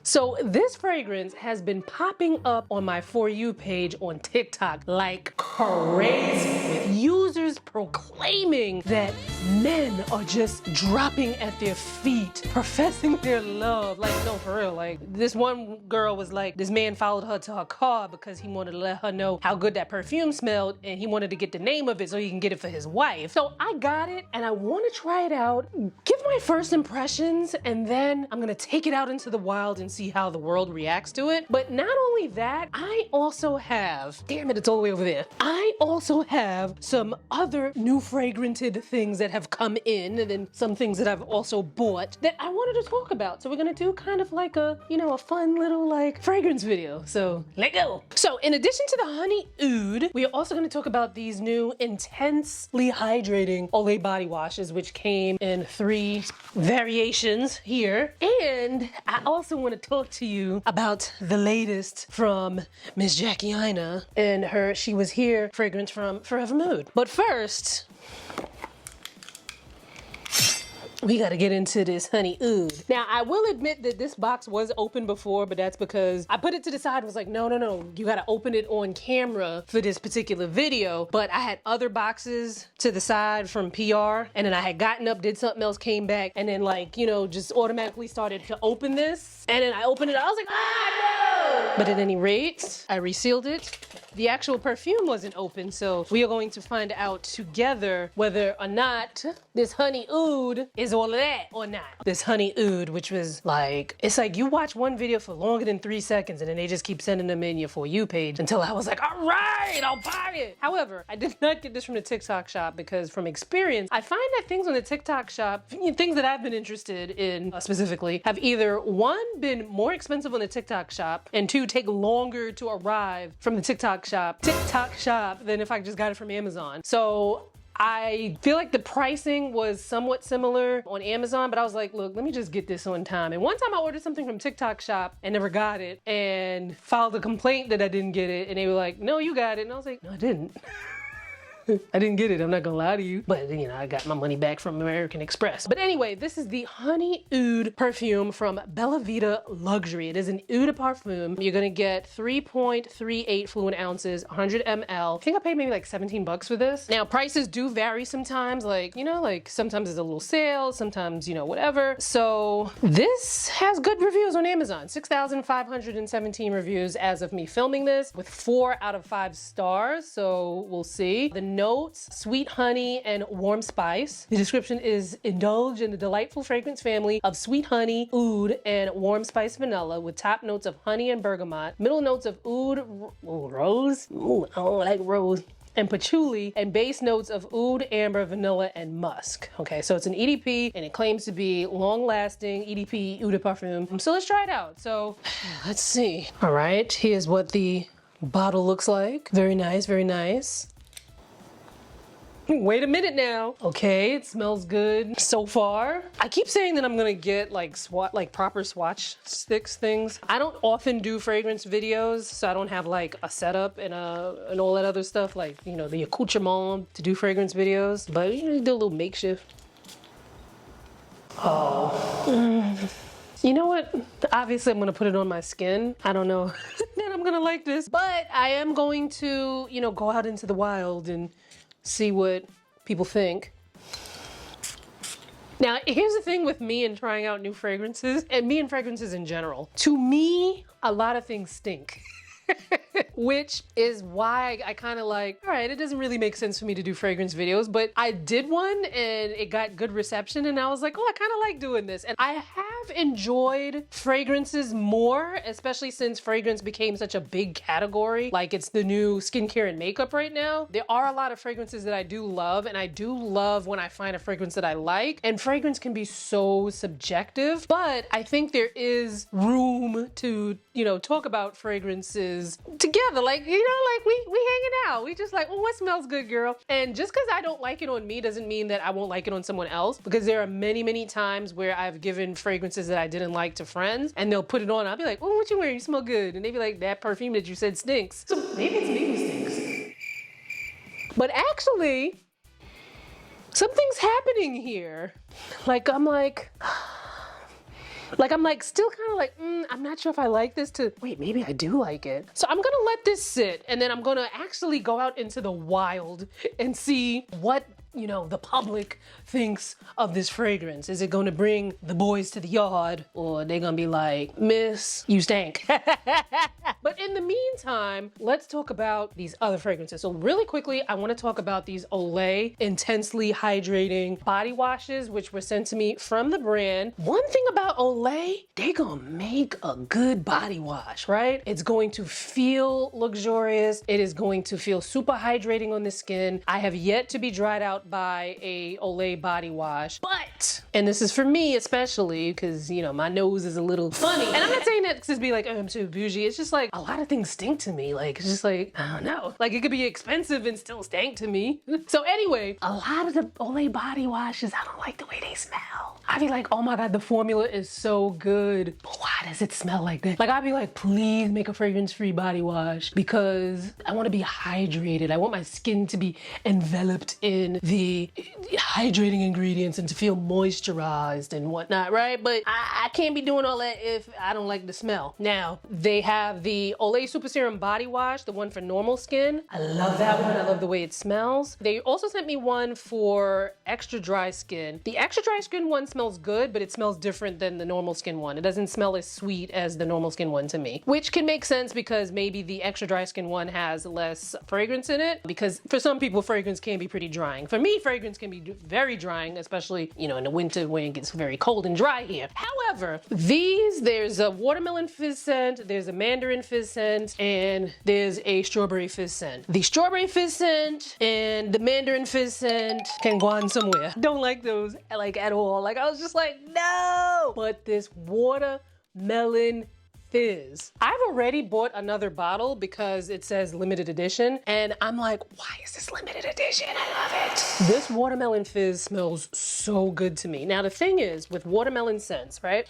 So this fragrance has been popping up on my For You page on TikTok like crazy, with users proclaiming that men are just dropping at their feet, professing their love. Like, no, for real. Like, this one girl was like, this man followed her to her car because he wanted to let her know how good that perfume smelled, and he wanted to get the name of it so he can get it for his wife. So I got it, and I want to try it out, give my first impressions, and then I'm gonna take it out into the wild and see how the world reacts to it. But not only that, I also have, damn it, it's all the way over there. I also have some other new fragranted things that have come in, and then some things that I've also bought that I wanted to talk about. So we're gonna do kind of like a, you know, a fun little like fragrance video. So let go. So in addition to the honey oud, we are also gonna talk about these new intensely hydrating Olay body washes, which came in 3 variations here. And I also want to talk to you about the latest from Miss Jackie Aina and her She Was Here fragrance from Forever Mood. But first, we gotta get into this honey oud. Now, I will admit that this box was open before, but that's because I put it to the side and was like, no, you gotta open it on camera for this particular video. But I had other boxes to the side from PR, and then I had gotten up, did something else, came back, and then like, you know, just automatically started to open this. And then I opened it, I was like, ah, no! But at any rate, I resealed it. The actual perfume wasn't open, so we are going to find out together whether or not this honey oud is all of that or not. This honey oud, which was like, it's like you watch one video for longer than 3 seconds and then they just keep sending them in your For You page until I was like, all right, I'll buy it. However, I did not get this from the TikTok shop because from experience, I find that things on the TikTok shop, things that I've been interested in specifically, have either 1, been more expensive on the TikTok shop, and 2, take longer to arrive from the TikTok shop than if I just got it from Amazon. So I feel like the pricing was somewhat similar on Amazon, but I was like, look, let me just get this on time. And one time I ordered something from TikTok shop and never got it, and filed a complaint that I didn't get it, and they were like, no, you got it. And I was like, no, I didn't. I didn't get it, I'm not gonna lie to you. But you know, I got my money back from American Express. But anyway, this is the Honey Oud perfume from Bella Vita Luxury. It is an Eau de Parfum. You're gonna get 3.38 fluid ounces, 100 ml. I think I paid maybe like 17 bucks for this. Now, prices do vary sometimes, like, you know, like sometimes there's a little sale, sometimes, you know, whatever. So this has good reviews on Amazon. 6,517 reviews as of me filming this, with 4 out of 5 stars. So we'll see. The notes, sweet honey and warm spice. The description is: indulge in the delightful fragrance family of sweet honey, oud, and warm spice vanilla with top notes of honey and bergamot, middle notes of oud, rose, I don't like rose, and patchouli, and base notes of oud, amber, vanilla, and musk. Okay, so it's an EDP, and it claims to be long-lasting EDP Eau de Parfum. So let's try it out. So let's see. All right, here's what the bottle looks like. Very nice, very nice. Wait a minute now. Okay, it smells good so far. I keep saying that I'm gonna get like proper swatch sticks things. I don't often do fragrance videos, so I don't have like a setup and all that other stuff, like, you know, the accoutrement to do fragrance videos. But you know, do a little makeshift. Oh. You know what? Obviously, I'm gonna put it on my skin. I don't know that I'm gonna like this, but I am going to, you know, go out into the wild and see what people think. Now, here's the thing with me and trying out new fragrances, and me and fragrances in general. To me, a lot of things stink. Which is why I kind of like, all right, it doesn't really make sense for me to do fragrance videos, but I did one and it got good reception, and I was like, oh, I kind of like doing this. And I have enjoyed fragrances more, especially since fragrance became such a big category. Like, it's the new skincare and makeup right now. There are a lot of fragrances that I do love, and I do love when I find a fragrance that I like. And fragrance can be so subjective, but I think there is room to, you know, talk about fragrances together, like, you know, like we hanging out. We just like, oh, what smells good, girl? And just because I don't like it on me doesn't mean that I won't like it on someone else, because there are many, many times where I've given fragrances that I didn't like to friends, and they'll put it on. I'll be like, oh, what you wearing? You smell good. And they'd be like, that perfume that you said stinks. So maybe it's me who stinks. But actually, something's happening here. Like, I'm like, Like, I'm like, still kind of like, I'm not sure if I like this to, wait, maybe I do like it. So I'm gonna let this sit, and then I'm gonna actually go out into the wild and see what, you know, the public thinks of this fragrance. Is it gonna bring the boys to the yard, or they gonna be like, miss, you stank? But in the meantime, let's talk about these other fragrances. So really quickly, I wanna talk about these Olay Intensely Hydrating body washes, which were sent to me from the brand. One thing about Olay, they gonna make a good body wash, right? It's going to feel luxurious. It is going to feel super hydrating on the skin. I have yet to be dried out by a Olay body wash, but, and this is for me especially, because, you know, my nose is a little funny. And I'm not saying that to be like, oh, I'm too bougie. It's just like, a lot of things stink to me. Like, it's just like, I don't know. Like, it could be expensive and still stink to me. So anyway, a lot of the Olay body washes, I don't like the way they smell. I be like, oh my God, the formula is so good, but why does it smell like that? Like, I'd be like, please make a fragrance-free body wash, because I want to be hydrated. I want my skin to be enveloped in the hydrating ingredients and to feel moisturized and whatnot, right? But I can't be doing all that if I don't like the smell. Now, they have the Olay Super Serum Body Wash, the one for normal skin. I love that one. I love the way it smells. They also sent me one for extra dry skin. The extra dry skin one smells good, but it smells different than the normal skin one. It doesn't smell as sweet as the normal skin one to me, which can make sense because maybe the extra dry skin one has less fragrance in it, because for some people, fragrance can be pretty drying. For me, fragrance can be very drying, especially, you know, in the winter when it gets very cold and dry here. However, there's a watermelon fizz scent, there's a mandarin fizz scent, and there's a strawberry fizz scent. The strawberry fizz scent and the mandarin fizz scent can go on somewhere. Don't like those, like, at all. Like, I was just like, no! But this watermelon fizz, I've already bought another bottle because it says limited edition, and I'm like, why is this limited edition? I love it. This watermelon fizz smells so good to me. Now, the thing is, with watermelon scents, right?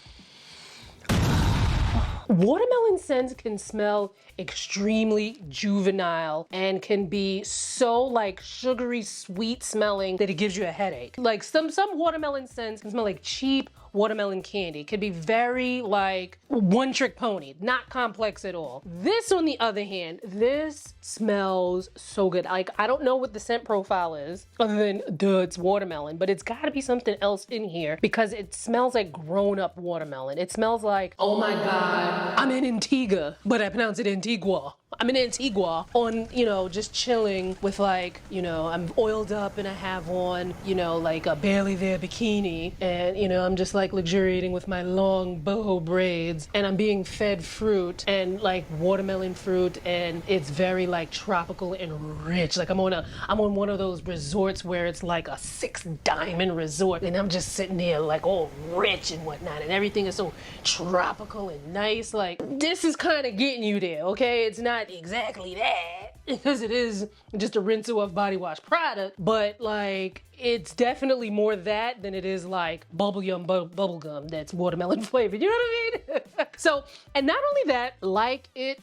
Watermelon scents can smell extremely juvenile and can be so like sugary sweet smelling that it gives you a headache. Like some watermelon scents can smell like cheap watermelon candy. It could be very like one trick pony, not complex at all. This, on the other hand, this smells so good. Like, I don't know what the scent profile is other than, duh, it's watermelon, but it's gotta be something else in here because it smells like grown-up watermelon. It smells like, oh my God, I'm in Antigua, but I pronounce it Antigua. I'm in Antigua on, you know, just chilling with, like, you know, I'm oiled up and I have on, you know, like a barely there bikini, and, you know, I'm just like luxuriating with my long boho braids, and I'm being fed fruit and like watermelon fruit, and it's very like tropical and rich. Like I'm on one of those resorts where it's like a 6-diamond resort, and I'm just sitting there like all rich and whatnot, and everything is so tropical and nice. Like, this is kind of getting you there, okay? It's not exactly that, because it is just a rinse off body wash product, but like it's definitely more that than it is like bubble gum that's watermelon flavored, you know what I mean? So, and not only that, like it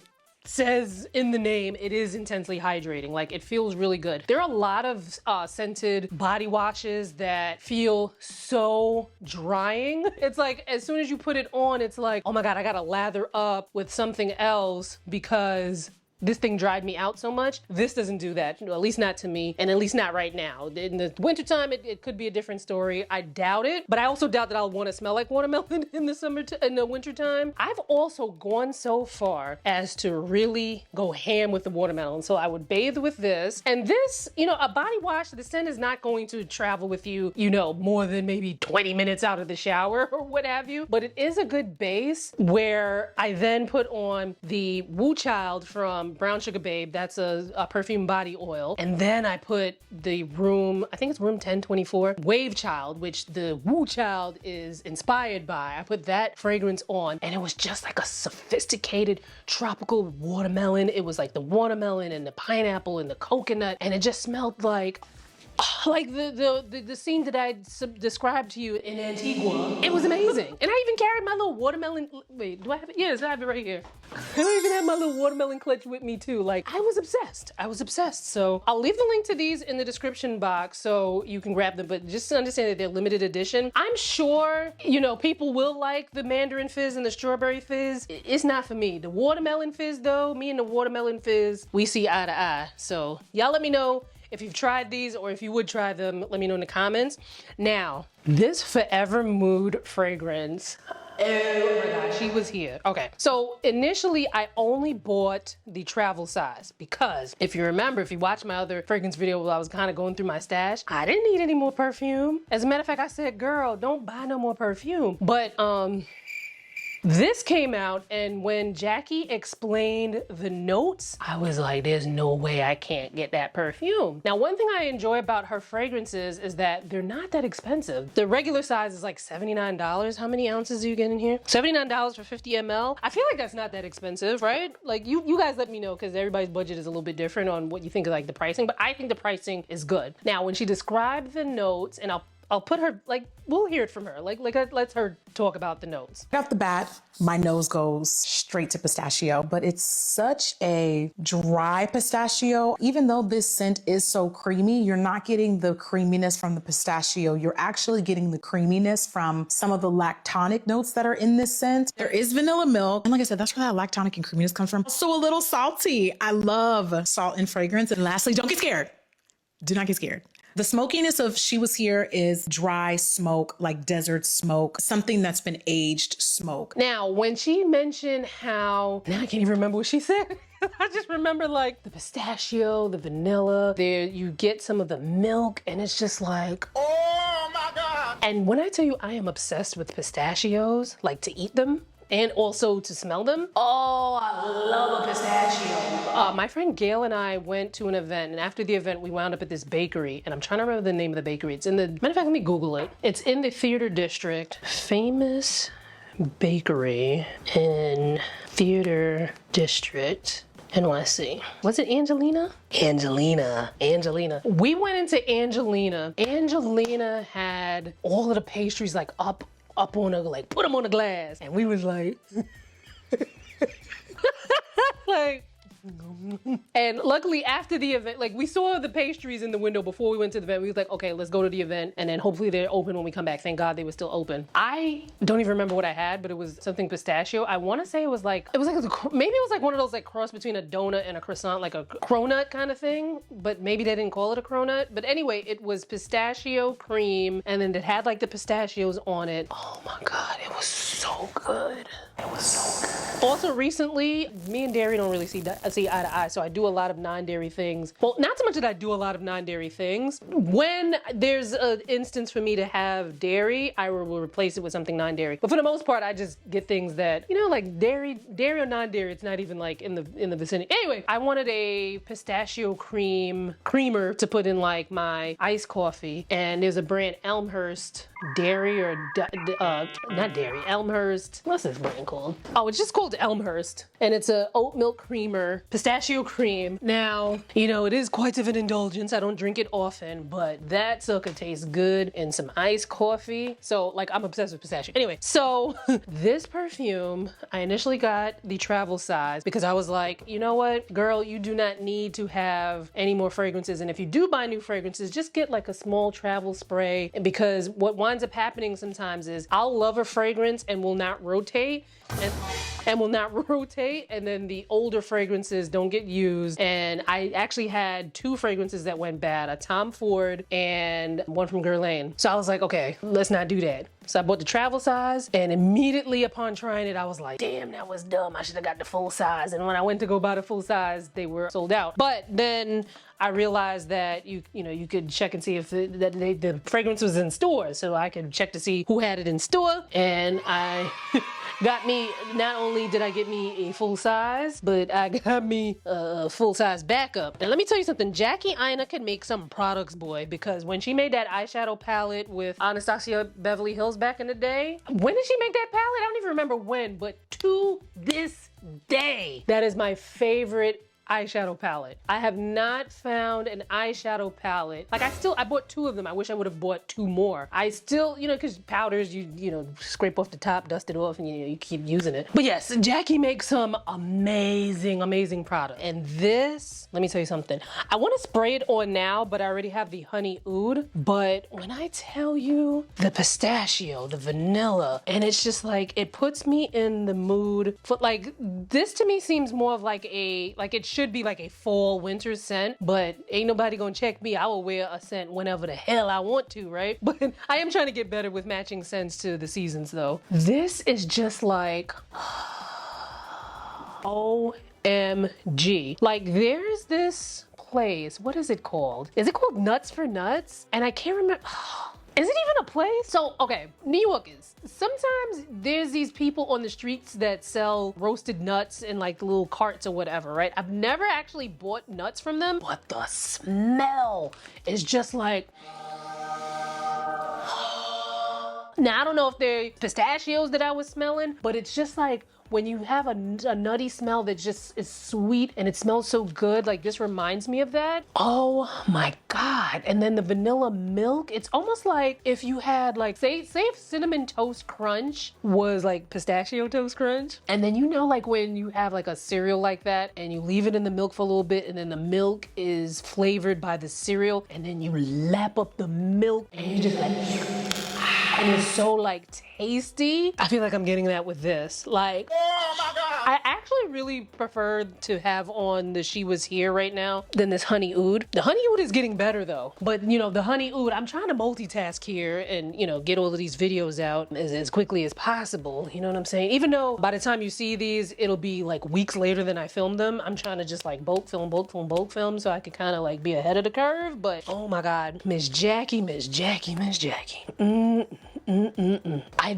says in the name, it is intensely hydrating. Like, it feels really good. There are a lot of scented body washes that feel so drying. It's like, as soon as you put it on, it's like, oh my God, I gotta lather up with something else because this thing dried me out so much. This doesn't do that, at least not to me, and at least not right now. In the wintertime, it could be a different story. I doubt it, but I also doubt that I'll want to smell like watermelon in the wintertime. I've also gone so far as to really go ham with the watermelon. So I would bathe with this, and this, you know, a body wash, the scent is not going to travel with you, you know, more than maybe 20 minutes out of the shower or what have you, but it is a good base where I then put on the Woo Child from Brown Sugar Babe. That's a perfume body oil. And then I put the I think it's room 1024, Wave Child, which the Woo Child is inspired by. I put that fragrance on, and it was just like a sophisticated tropical watermelon. It was like the watermelon and the pineapple and the coconut, and it just smelled like Like the scene that I described to you in Antigua. It was amazing. And I even carried my little watermelon. Wait, do I have it? Yes, I have it right here. I even have my little watermelon clutch with me too. Like, I was obsessed. I was obsessed. So I'll leave the link to these in the description box so you can grab them. But just to understand that they're limited edition. I'm sure, you know, people will like the Mandarin Fizz and the Strawberry Fizz. It's not for me. The Watermelon Fizz though, me and the Watermelon Fizz, we see eye to eye. So y'all let me know if you've tried these or if you would try them. Let me know in the comments. Now, this Forever Mood fragrance. Oh my God, she was here. Okay, so initially I only bought the travel size because if you remember, if you watched my other fragrance video where I was kind of going through my stash, I didn't need any more perfume. As a matter of fact, I said, girl, don't buy no more perfume. But this came out, and when Jackie explained the notes, I was like, there's no way I can't get that perfume. Now, one thing I enjoy about her fragrances is that they're not that expensive. The regular size is like $79. How many ounces do you get in here? $79 for 50 ml. I feel like that's not that expensive, right? Like, you guys let me know, because everybody's budget is a little bit different on what you think of like the pricing, but I think the pricing is good. Now, when she described the notes, and I'll put her, like, we'll hear it from her. Like let's her talk about the notes. Right off the bat, my nose goes straight to pistachio, but it's such a dry pistachio. Even though this scent is so creamy, you're not getting the creaminess from the pistachio. You're actually getting the creaminess from some of the lactonic notes that are in this scent. There is vanilla milk. And like I said, that's where that lactonic and creaminess comes from. So a little salty. I love salt in fragrance. And lastly, don't get scared. Do not get scared. The smokiness of She Was Here is dry smoke, like desert smoke, something that's been aged smoke. Now, when she mentioned how, now I can't even remember what she said. I just remember like the pistachio, the vanilla, there you get some of the milk and it's just like, oh my God. And when I tell you I am obsessed with pistachios, like to eat them, and also to smell them. Oh, I love a pistachio. My friend Gail and I went to an event, and after the event, we wound up at this bakery, and I'm trying to remember the name of the bakery. It's in the, matter of fact, let me Google it. It's in the Theater District. Famous bakery in Theater District. NYC. Was it Angelina? Angelina. We went into Angelina. Angelina had all of the pastries like up on a, like, put them on the glass. And we was like, like, and luckily after the event, like we saw the pastries in the window before we went to the event. We was like, okay, let's go to the event and then hopefully they're open when we come back. Thank God they were still open. I don't even remember what I had, but it was something pistachio. I want to say it was like, maybe it was like one of those like cross between a donut and a croissant, like a cronut kind of thing, but maybe they didn't call it a cronut. But anyway, it was pistachio cream and then it had like the pistachios on it. Oh my God, it was so good. It was so good. Also recently, me and dairy don't really see eye to eye, so I do a lot of non-dairy things. Well, not so much that I do a lot of non-dairy things. When there's an instance for me to have dairy, I will replace it with something non-dairy. But for the most part, I just get things that, you know, like dairy or non-dairy, it's not even like in the vicinity. Anyway, I wanted a pistachio creamer to put in like my iced coffee, and there's a brand Elmhurst dairy or not dairy, Elmhurst. What's this brand called? Oh, it's just called Elmhurst, and it's a oat milk creamer, pistachio cream. Now, you know, it is quite of an indulgence. I don't drink it often, but that sucker tastes good in some iced coffee. So like, I'm obsessed with pistachio. Anyway, so this perfume, I initially got the travel size because I was like, you know what, girl, you do not need to have any more fragrances. And if you do buy new fragrances, just get like a small travel spray. And because what winds up happening sometimes is I'll love a fragrance and will not rotate and then the older fragrances don't get used. And I actually had 2 fragrances that went bad, a Tom Ford and one from Guerlain. So I was like, okay, let's not do that. So I bought the travel size, and immediately upon trying it, I was like, damn, that was dumb. I should have got the full size. And when I went to go buy the full size, they were sold out. But then I realized that you could check and see if the fragrance was in stores. So I could check to see who had it in store, and I got me, not only did I get me a full size, but I got me a full size backup. And let me tell you something, Jackie Aina can make some products, boy, because when she made that eyeshadow palette with Anastasia Beverly Hills back in the day, when did she make that palette? I don't even remember when, but to this day, that is my favorite eyeshadow palette. I have not found an eyeshadow palette. Like I bought 2 of them. I wish I would have bought 2 more. I still, you know, cause powders, you know, scrape off the top, dust it off, and you keep using it. But yes, Jackie makes some amazing, amazing product. And this, let me tell you something. I want to spray it on now, but I already have the honey oud. But when I tell you the pistachio, the vanilla, and it's just like, it puts me in the mood for like, this to me seems more of like it should be like a fall winter scent, but ain't nobody gonna check me. I will wear a scent whenever the hell I want to, right? But I am trying to get better with matching scents to the seasons though. This is just like, OMG. Like there's this place, what is it called? Is it called Nuts for Nuts? And I can't remember. Is it even a place? So, okay, New Yorkers. Sometimes there's these people on the streets that sell roasted nuts in like little carts or whatever, right? I've never actually bought nuts from them, but the smell is just like, now I don't know if they're pistachios that I was smelling, but it's just like, when you have a nutty smell that just is sweet and it smells so good, like this reminds me of that. Oh my God. And then the vanilla milk, it's almost like if you had like, say if Cinnamon Toast Crunch was like pistachio toast crunch. And then you know like when you have like a cereal like that and you leave it in the milk for a little bit and then the milk is flavored by the cereal and then you lap up the milk and you just like, and it's so like tasty. I feel like I'm getting that with this. Like, oh my God. I actually really prefer to have on the She Was Here right now than this honey oud. The honey oud is getting better though. But you know, the honey oud, I'm trying to multitask here and you know, get all of these videos out as quickly as possible. You know what I'm saying? Even though by the time you see these, it'll be like weeks later than I filmed them. I'm trying to just like bulk film so I could kind of like be ahead of the curve. But oh my God, Miss Jackie. I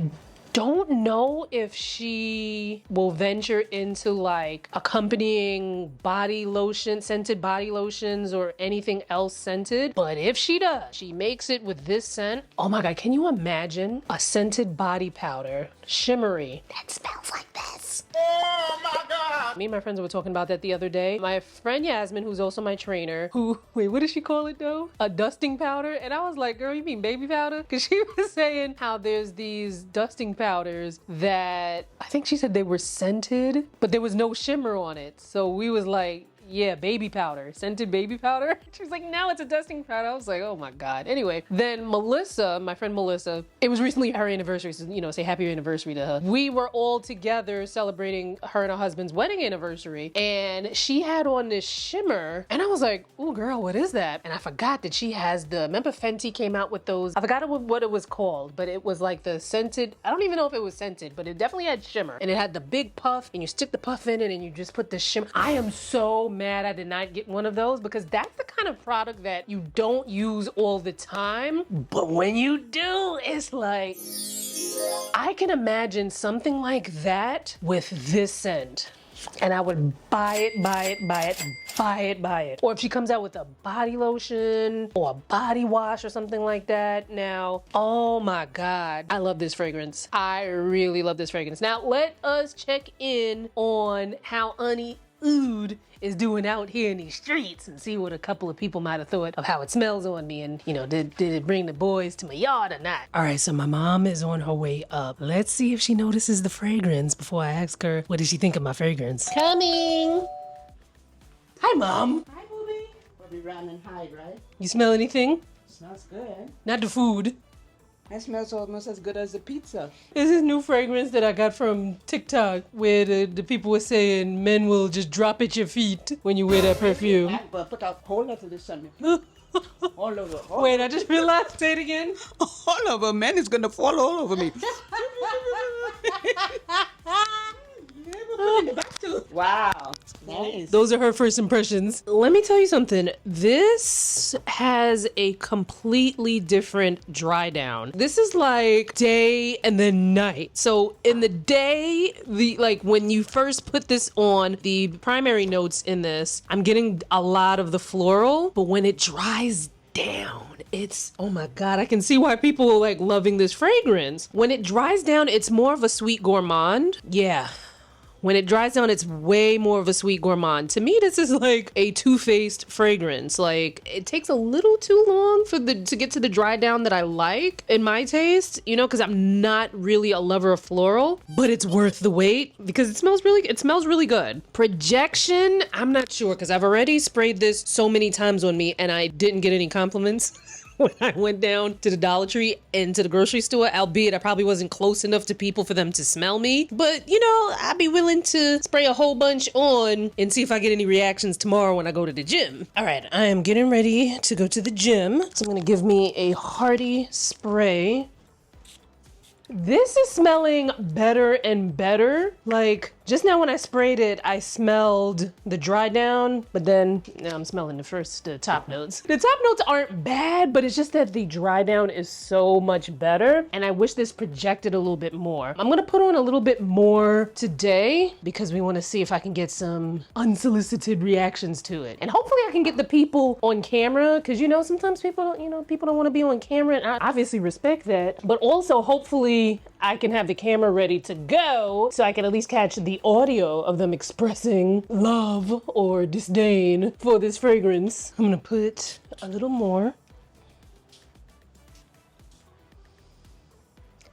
don't know if she will venture into like accompanying body lotion, scented body lotions or anything else scented. But if she does, she makes it with this scent. Oh my God, can you imagine a scented body powder, shimmery, that smells like this? Oh my God. Me and my friends were talking about that the other day. My friend Yasmin, who's also my trainer, wait, what does she call it though? A dusting powder. And I was like, girl, you mean baby powder? Because she was saying how there's these dusting powders that I think she said they were scented, but there was no shimmer on it. So we was like, yeah, baby powder, scented baby powder. She was like, no, it's a dusting powder. I was like, oh my God. Anyway, then Melissa, my friend Melissa, it was recently her anniversary, so, you know, say happy anniversary to her. We were all together celebrating her and her husband's wedding anniversary, and she had on this shimmer, and I was like, oh girl, what is that? And I forgot that she has remember Fenty came out with those, I forgot what it was called, but it was like the scented, I don't even know if it was scented, but it definitely had shimmer, and it had the big puff, and you stick the puff in it, and you just put the shimmer. I am so mad I did not get one of those because that's the kind of product that you don't use all the time, but when you do, it's like, I can imagine something like that with this scent. And I would buy it. Or if she comes out with a body lotion or a body wash or something like that. Now, oh my God, I love this fragrance. I really love this fragrance. Now, let us check in on how Oud is doing out here in these streets and see what a couple of people might have thought of how it smells on me and, you know, did it bring the boys to my yard or not? All right, so my mom is on her way up. Let's see if she notices the fragrance before I ask her what does she think of my fragrance. Coming. Hi, Mom. Hi, booby. We'll be run and hide, right? You smell anything? Smells good. Not the food. That smells almost as good as the pizza. There's this new fragrance that I got from TikTok where the people were saying men will just drop at your feet when you wear that perfume. But put a whole lot of this on me. All over. Wait, I just realized. Say it again. All over. Man is gonna fall all over me. Wow. Nice. Those are her first impressions. Let me tell you something. This has a completely different dry down. This is like day and then night. So in the day, when you first put this on, the primary notes in this, I'm getting a lot of the floral, but when it dries down, it's, oh my God, I can see why people are like loving this fragrance. When it dries down, it's more of a sweet gourmand. Yeah. When it dries down, it's way more of a sweet gourmand. To me, this is like a Too Faced fragrance. Like, it takes a little too long to get to the dry down that I like in my taste, you know, because I'm not really a lover of floral, but it's worth the wait because it smells really good. Projection, I'm not sure because I've already sprayed this so many times on me and I didn't get any compliments. When I went down to the Dollar Tree and to the grocery store, albeit I probably wasn't close enough to people for them to smell me. But, you know, I'd be willing to spray a whole bunch on and see if I get any reactions tomorrow when I go to the gym. All right, I am getting ready to go to the gym. So I'm gonna give me a hearty spray. This is smelling better and better. Like, just now when I sprayed it, I smelled the dry down, but then now I'm smelling the first top notes. The top notes aren't bad, but it's just that the dry down is so much better. And I wish this projected a little bit more. I'm gonna put on a little bit more today because we wanna see if I can get some unsolicited reactions to it. And hopefully I can get the people on camera, because you know, sometimes people don't wanna be on camera, and I obviously respect that. But also hopefully I can have the camera ready to go so I can at least catch the audio of them expressing love or disdain for this fragrance. I'm gonna put a little more.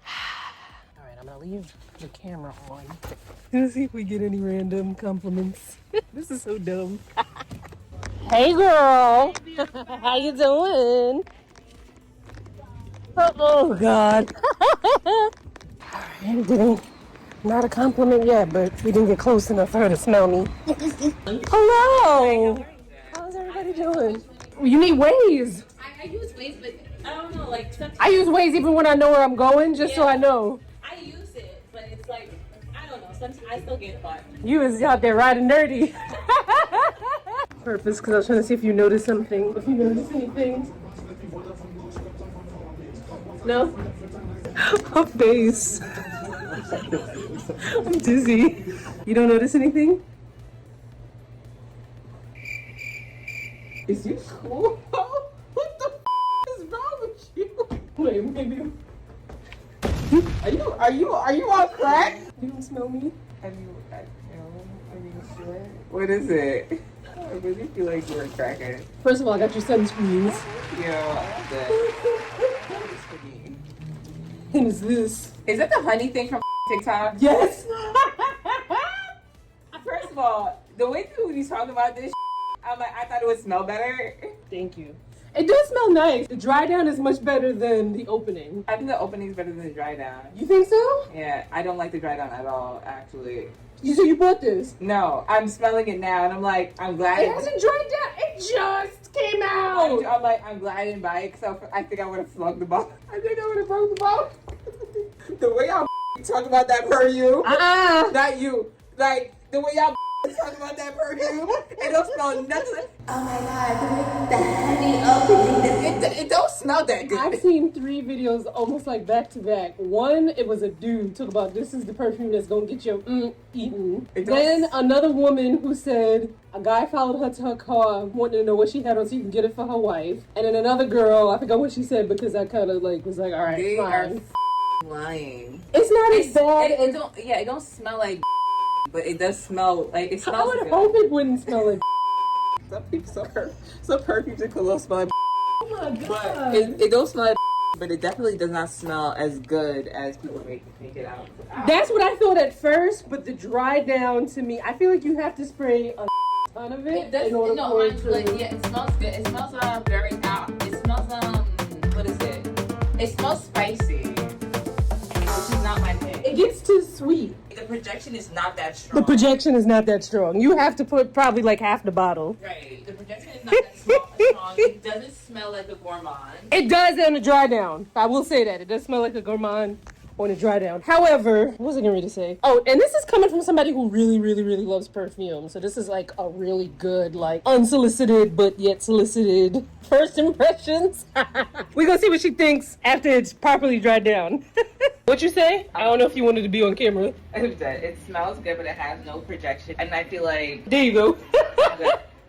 All right, I'm gonna leave the camera on. Let's see if we get any random compliments. This is so dumb. Hey girl, how you doing? Oh God. Not a compliment yet, but we didn't get close enough for her to smell me. Hello. How's everybody doing? You need Waze. I use Waze, but I don't know, like sometimes I use Waze even when I know where I'm going, just so I know. I use it, but it's like, I don't know, sometimes I still get caught. You was out there riding dirty. Purpose, because I was trying to see if you noticed something. If you noticed anything. No? Her face. I'm dizzy. You don't notice anything? Is you cool? What the is wrong with you? Wait, maybe. Are you on crack? You don't smell me? Are you sure? What is it? I really feel like you're a cracker. First of all, I got your sunscreens. Yeah, that is for me. And it's this. Is that the honey thing from TikTok? Yes! First of all, the way people be talking about this, I'm like, I thought it would smell better. Thank you. It does smell nice. The dry down is much better than the opening. I think the opening is better than the dry down. You think so? Yeah, I don't like the dry down at all, actually. So you bought this? No, I'm smelling it now, and I'm like, I'm glad It hasn't dried down. It just came out. I'm like, I'm glad I didn't buy it, because I think I would have slugged the bottle. I think I would have broke the bottle. The way y'all talk about that perfume. Not you. Like, the way y'all talk about that perfume, it don't smell nothing. Oh my God, the honey opening. It don't smell that good. I've seen 3 videos almost like back to back. One, it was a dude talk about this is the perfume that's gonna get your eaten. Then another woman who said a guy followed her to her car, wanting to know what she had on so you can get it for her wife. And then another girl, I forgot what she said because I kind of like was like, all right, they fine. are lying. It's not as bad. It don't smell like, but it does smell like it smells. I would good. hope it wouldn't smell like. Some perfumes and cologne smell like. Oh my God. But it don't smell like, but it definitely does not smell as good as people make it out. That's what I thought at first, but the dry down to me, I feel like you have to spray a ton of it. It does, in order no, for honestly, like, yeah, it smells good. It smells very out. It smells what is it? It smells spicy, which is not my thing. It gets too sweet. The projection is not that strong. The projection is not that strong. You have to put probably like half the bottle. Right. The projection is not that strong. It doesn't smell like a gourmand. It does on the dry down. I will say that. It does smell like a gourmand on a dry down. However, what was I going to say? Oh, and this is coming from somebody who really, really, really loves perfume. So this is like a really good, like unsolicited, but yet solicited first impressions. We're going to see what she thinks after it's properly dried down. What you say? I don't know if you wanted to be on camera. It smells good, but it has no projection. And I feel like There you go.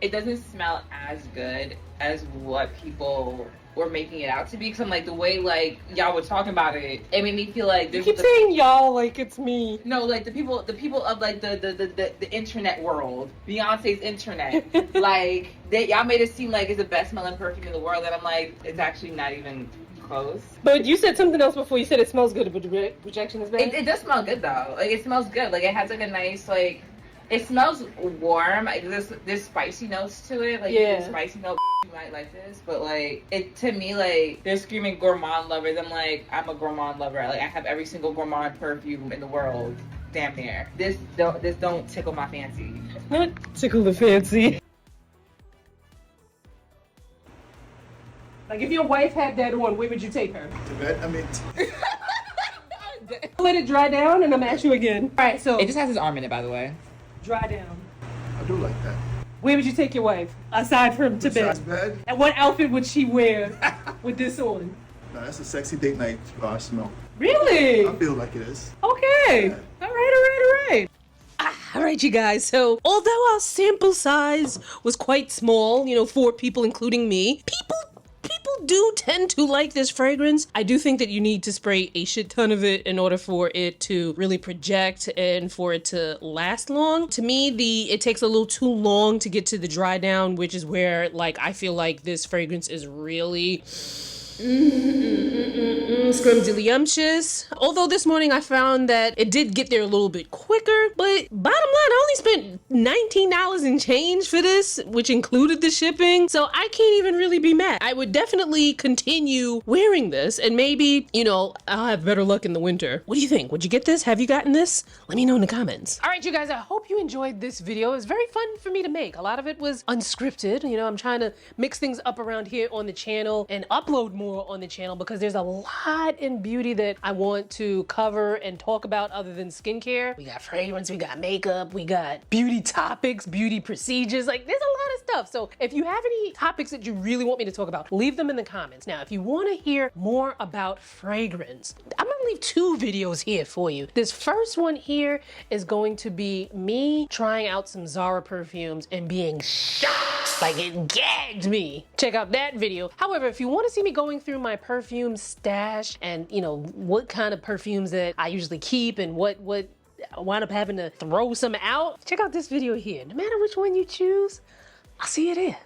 it doesn't smell as good as what people were making it out to be. Because I'm like, the way like y'all were talking about it, it made me feel like You keep saying y'all like it's me. no, like the people of like the internet world, Beyonce's internet, like y'all made it seem like it's the best smelling perfume in the world, and I'm like, it's actually not even close. But you said something else before. You said it smells good, but rejection is bad. It does smell good though. Like it smells good. Like it has like a nice like. It smells warm. Like there's spicy notes to it. Like yeah, spicy note. You might like this, but like it to me, like they're screaming gourmand lovers. I'm like, I'm a gourmand lover. Like I have every single gourmand perfume in the world, damn near. This don't tickle my fancy. Not tickle the fancy. Like if your wife had that on, where would you take her? To bed? I mean... Let it dry down, and I'm gonna ask you again. All right, so It just has his arm in it, by the way. Dry down. I do like that. Where would you take your wife aside from to Besides bed? bed? And what outfit would she wear with this on? No, that's a sexy date night smell. Really? I feel like it is. Okay. Yeah. All right. All right, you guys. So, although our sample size was quite small, 4 people, including me, people do tend to like this fragrance. I do think that you need to spray a shit ton of it in order for it to really project and for it to last long. To me, it takes a little too long to get to the dry down, which is where like I feel like this fragrance is really scrumdiddlyumptious. Although this morning I found that it did get there a little bit quicker, but bottom line, I only spent $19 and change for this, which included the shipping, so I can't even really be mad. I would definitely continue wearing this, and maybe, I'll have better luck in the winter. What do you think? Would you get this? Have you gotten this? Let me know in the comments. All right, you guys, I hope you enjoyed this video. It was very fun for me to make. A lot of it was unscripted. I'm trying to mix things up around here on the channel and upload more on the channel because there's a lot in beauty that I want to cover and talk about other than skincare. We got fragrance, we got makeup, we got beauty topics, beauty procedures. Like there's a lot of stuff. So if you have any topics that you really want me to talk about, leave them in the comments. Now, if you want to hear more about fragrance, I'm gonna leave 2 videos here for you. This first one here is going to be me trying out some Zara perfumes and being shocked, like it gagged me. Check out that video. However, if you want to see me going through my perfume stash and what kind of perfumes that I usually keep and what I wind up having to throw some out, check out this video here. No matter which one you choose, I'll see you there.